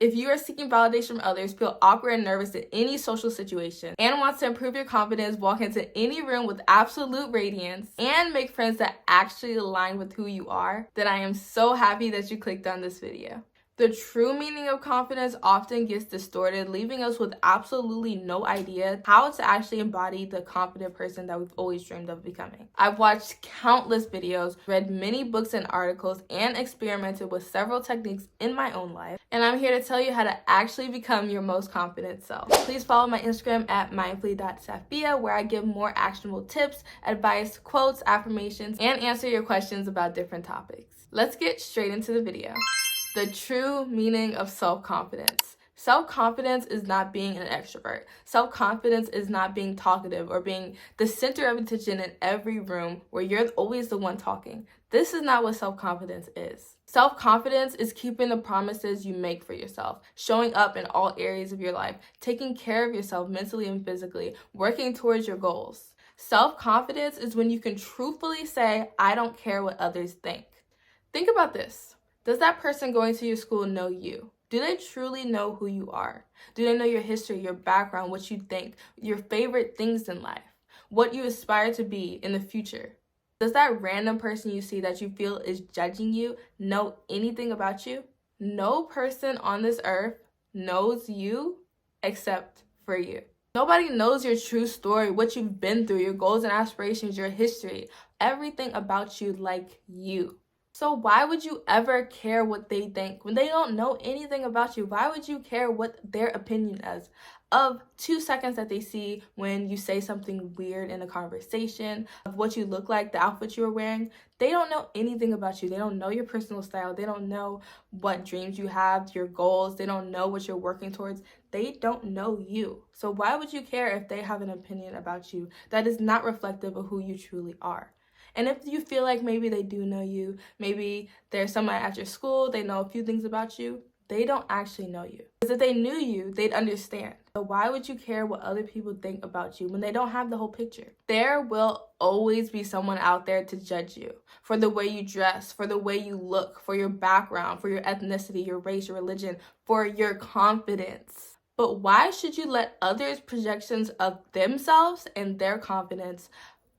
If you are seeking validation from others, feel awkward and nervous in any social situation, and wants to improve your confidence, walk into any room with absolute radiance, and make friends that actually align with who you are, then I am so happy that you clicked on this video. The true meaning of confidence often gets distorted, leaving us with absolutely no idea how to actually embody the confident person that we've always dreamed of becoming. I've watched countless videos, read many books and articles, and experimented with several techniques in my own life, and I'm here to tell you how to actually become your most confident self. Please follow my Instagram at mindfully.safia, where I give more actionable tips, advice, quotes, affirmations, and answer your questions about different topics. Let's get straight into the video. The true meaning of self-confidence. Self-confidence is not being an extrovert. Self-confidence is not being talkative or being the center of attention in every room where you're always the one talking. This is not what self-confidence is. Self-confidence is keeping the promises you make for yourself, showing up in all areas of your life, taking care of yourself mentally and physically, working towards your goals. Self-confidence is when you can truthfully say, I don't care what others think. Think about this. Does that person going to your school know you? Do they truly know who you are? Do they know your history, your background, what you think, your favorite things in life, what you aspire to be in the future? Does that random person you see that you feel is judging you know anything about you? No person on this earth knows you except for you. Nobody knows your true story, what you've been through, your goals and aspirations, your history, everything about you like you. So why would you ever care what they think when they don't know anything about you? Why would you care what their opinion is of 2 seconds that they see when you say something weird in a conversation, of what you look like, the outfit you are wearing? They don't know anything about you. They don't know your personal style. They don't know what dreams you have, your goals. They don't know what you're working towards. They don't know you. So why would you care if they have an opinion about you that is not reflective of who you truly are? And if you feel like maybe they do know you, maybe there's someone at your school, they know a few things about you, they don't actually know you. Because if they knew you, they'd understand. So why would you care what other people think about you when they don't have the whole picture? There will always be someone out there to judge you for the way you dress, for the way you look, for your background, for your ethnicity, your race, your religion, for your confidence. But why should you let others' projections of themselves and their confidence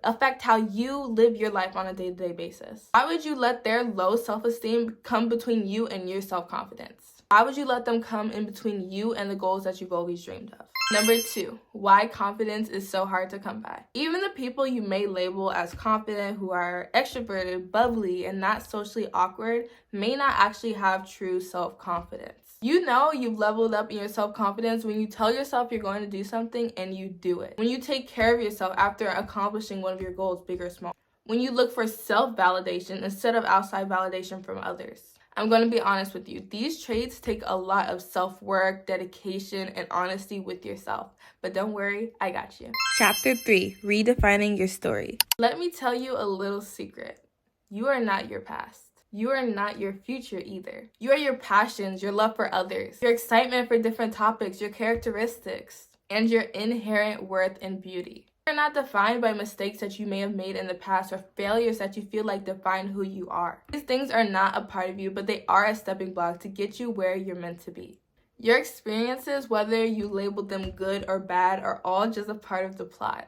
affect how you live your life on a day-to-day basis? Why would you let their low self-esteem come between you and your self-confidence? Why would you let them come in between you and the goals that you've always dreamed of? Number 2, why confidence is so hard to come by. Even the people you may label as confident, who are extroverted, bubbly, and not socially awkward, may not actually have true self-confidence. You know you've leveled up in your self-confidence when you tell yourself you're going to do something and you do it. When you take care of yourself after accomplishing one of your goals, big or small. When you look for self-validation instead of outside validation from others. I'm going to be honest with you. These traits take a lot of self-work, dedication, and honesty with yourself. But don't worry, I got you. Chapter 3, Redefining Your Story. Let me tell you a little secret. You are not your past. You are not your future either. You are your passions, your love for others, your excitement for different topics, your characteristics, and your inherent worth and beauty. You are not defined by mistakes that you may have made in the past or failures that you feel like define who you are. These things are not a part of you, but they are a stepping block to get you where you're meant to be. Your experiences, whether you label them good or bad, are all just a part of the plot.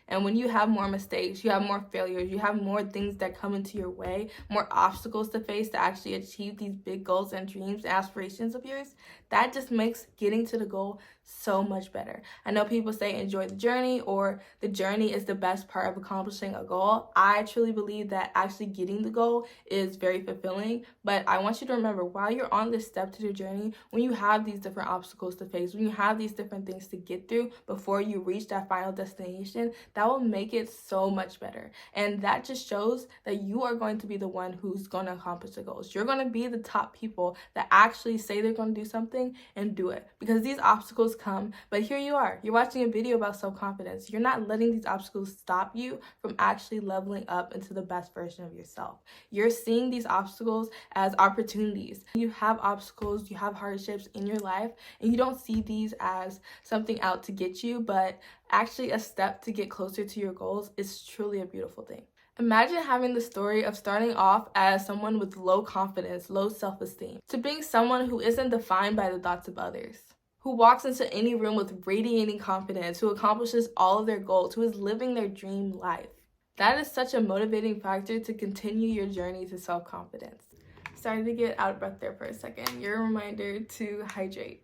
And when you have more mistakes, you have more failures, you have more things that come into your way, more obstacles to face to actually achieve these big goals and dreams, aspirations of yours, that just makes getting to the goal so much better. I know people say enjoy the journey, or the journey is the best part of accomplishing a goal. I truly believe that actually getting the goal is very fulfilling, but I want you to remember, while you're on this step to the journey, when you have these different obstacles to face, when you have these different things to get through before you reach that final destination, that will make it so much better. And that just shows that you are going to be the one who's going to accomplish the goals. You're going to be the top people that actually say they're going to do something and do it, because these obstacles come. But here you are, you're watching a video about self-confidence. You're not letting these obstacles stop you from actually leveling up into the best version of yourself. You're seeing these obstacles as opportunities. You have obstacles, you have hardships in your life, and you don't see these as something out to get you, but actually a step to get closer to your goals. Is truly a beautiful thing. Imagine having the story of starting off as someone with low confidence, low self-esteem, to being someone who isn't defined by the thoughts of others, who walks into any room with radiating confidence, who accomplishes all of their goals, who is living their dream life. That is such a motivating factor to continue your journey to self-confidence. Sorry to get out of breath there for a second. Your reminder to hydrate.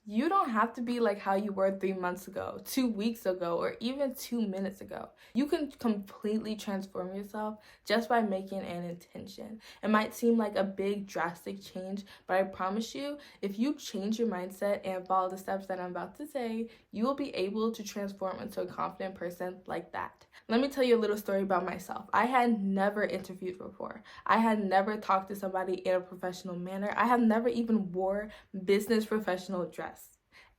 You don't have to be like how you were 3 months ago, 2 weeks ago, or even 2 minutes ago. You can completely transform yourself just by making an intention. It might seem like a big drastic change, but I promise you, if you change your mindset and follow the steps that I'm about to say, you will be able to transform into a confident person like that. Let me tell you a little story about myself. I had never interviewed before. I had never talked to somebody in a professional manner. I have never even wore business professional dress,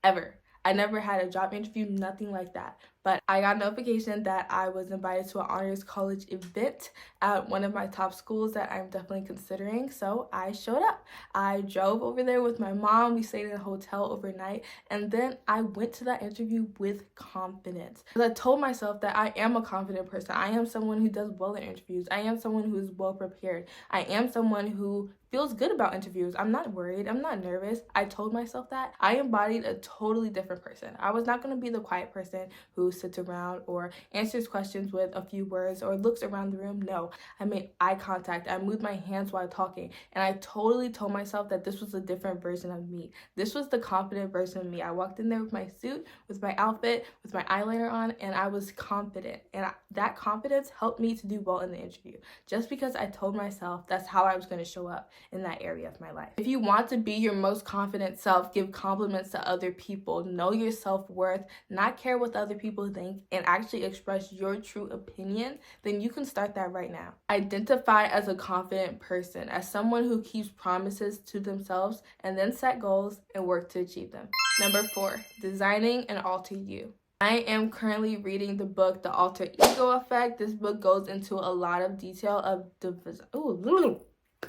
ever. I never had a job interview, nothing like that. But I got a notification that I was invited to an honors college event at one of my top schools that I'm definitely considering. So I showed up. I drove over there with my mom. We stayed in a hotel overnight. And then I went to that interview with confidence. Because I told myself that I am a confident person. I am someone who does well in interviews. I am someone who is well prepared. I am someone who feels good about interviews. I'm not worried. I'm not nervous. I told myself that. I embodied a totally different person. I was not going to be the quiet person who sits around or answers questions with a few words or looks around the room. No, I made eye contact. I moved my hands while talking. And I totally told myself that this was a different version of me. This was the confident version of me. I walked in there with my suit, with my outfit, with my eyeliner on, and I was confident. And that confidence helped me to do well in the interview. Just because I told myself that's how I was going to show up in that area of my life. If you want to be your most confident self, give compliments to other people, know your self-worth, not care what other people think, and actually express your true opinion, then you can start that right now. Identify as a confident person, as someone who keeps promises to themselves and then set goals and work to achieve them. Number 4, designing an alter you. I am currently reading the book, The Alter Ego Effect. This book goes into a lot of detail of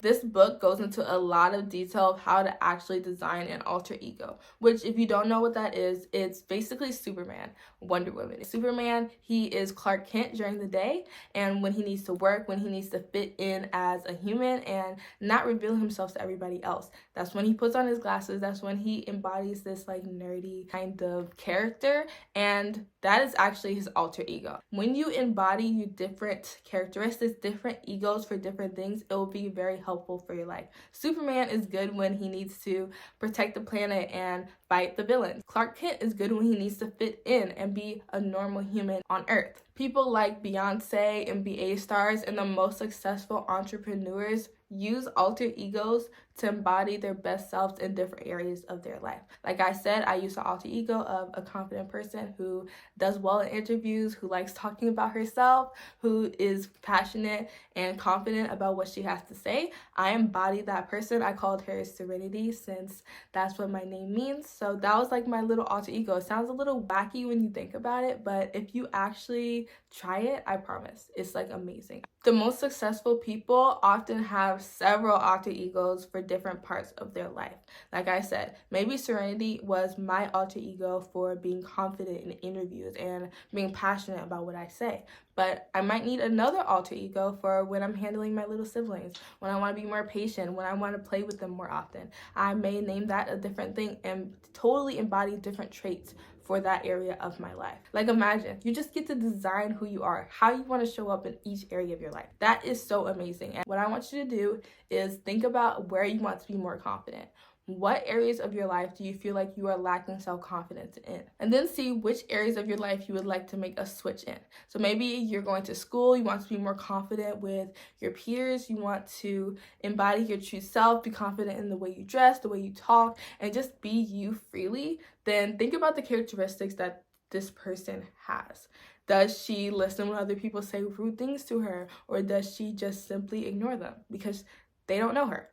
This book goes into a lot of detail of how to actually design an alter ego, which if you don't know what that is, it's basically Superman, Wonder Woman. Superman, he is Clark Kent during the day, and when he needs to work, when he needs to fit in as a human and not reveal himself to everybody else, that's when he puts on his glasses, that's when he embodies this like nerdy kind of character, and that is actually his alter ego. When you embody your different characteristics, different egos for different things, it will be very helpful for your life. Superman is good when he needs to protect the planet and fight the villains. Clark Kent is good when he needs to fit in and be a normal human on Earth. People like Beyonce and BA stars and the most successful entrepreneurs use alter egos to embody their best selves in different areas of their life. Like I said, I use the alter ego of a confident person who does well in interviews, who likes talking about herself, who is passionate and confident about what she has to say. I embody that person. I called her Serenity since that's what my name means. So that was like my little alter ego. It sounds a little wacky when you think about it, but if you actually try it, I promise, it's like amazing. The most successful people often have several alter egos for different parts of their life. Like I said, maybe Serenity was my alter ego for being confident in interviews and being passionate about what I say. But I might need another alter ego for when I'm handling my little siblings, when I want to be more patient, when I want to play with them more often. I may name that a different thing and totally embody different traits for that area of my life. Like imagine, you just get to design who you are, how you want to show up in each area of your life. That is so amazing. And what I want you to do is think about where you want to be more confident. What areas of your life do you feel like you are lacking self-confidence in? And then see which areas of your life you would like to make a switch in. So maybe you're going to school, you want to be more confident with your peers, you want to embody your true self, be confident in the way you dress, the way you talk, and just be you freely. Then think about the characteristics that this person has. Does she listen when other people say rude things to her, or does she just simply ignore them because they don't know her?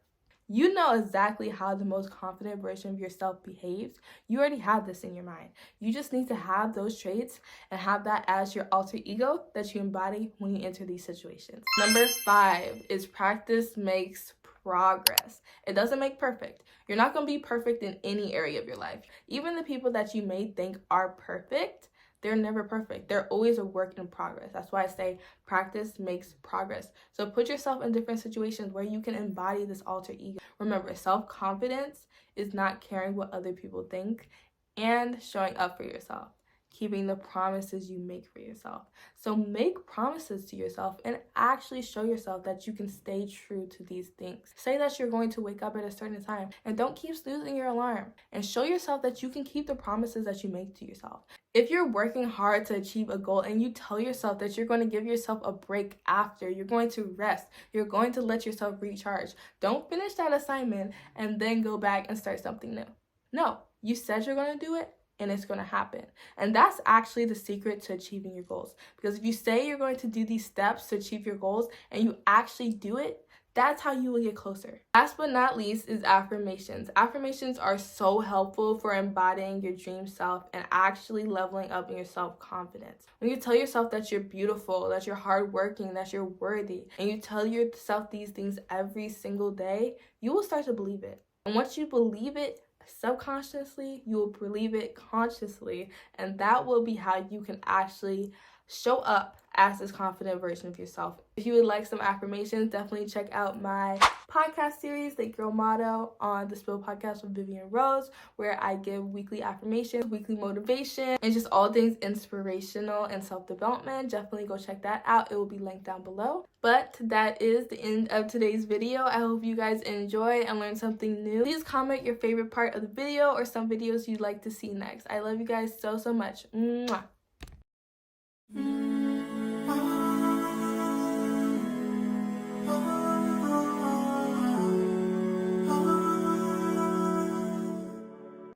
You know exactly how the most confident version of yourself behaves. You already have this in your mind. You just need to have those traits and have that as your alter ego that you embody when you enter these situations. Number 5 is practice makes progress. It doesn't make perfect. You're not going to be perfect in any area of your life. Even the people that you may think are perfect, they're never perfect. They're always a work in progress. That's why I say practice makes progress. So put yourself in different situations where you can embody this alter ego. Remember, self-confidence is not caring what other people think and showing up for yourself, keeping the promises you make for yourself. So make promises to yourself and actually show yourself that you can stay true to these things. Say that you're going to wake up at a certain time and don't keep snoozing your alarm, and show yourself that you can keep the promises that you make to yourself. If you're working hard to achieve a goal and you tell yourself that you're going to give yourself a break after, you're going to rest, you're going to let yourself recharge. Don't finish that assignment and then go back and start something new. No, you said you're going to do it, and it's going to happen. And that's actually the secret to achieving your goals. Because if you say you're going to do these steps to achieve your goals and you actually do it, that's how you will get closer. Last but not least is affirmations. Affirmations are so helpful for embodying your dream self and actually leveling up in your self-confidence. When you tell yourself that you're beautiful, that you're hardworking, that you're worthy, and you tell yourself these things every single day, you will start to believe it. And once you believe it subconsciously, you will believe it consciously, and that will be how you can actually show up as this confident version of yourself. If you would like some affirmations, definitely check out my podcast series, The Girl Motto, on the Spill Podcast with Vivian Rose, where I give weekly affirmations, weekly motivation, and just all things inspirational and self-development. Definitely go check that out. It will be linked down below. But that is the end of today's video. I hope you guys enjoy and learn something new. Please comment your favorite part of the video or some videos you'd like to see next. I love you guys so much. Mwah.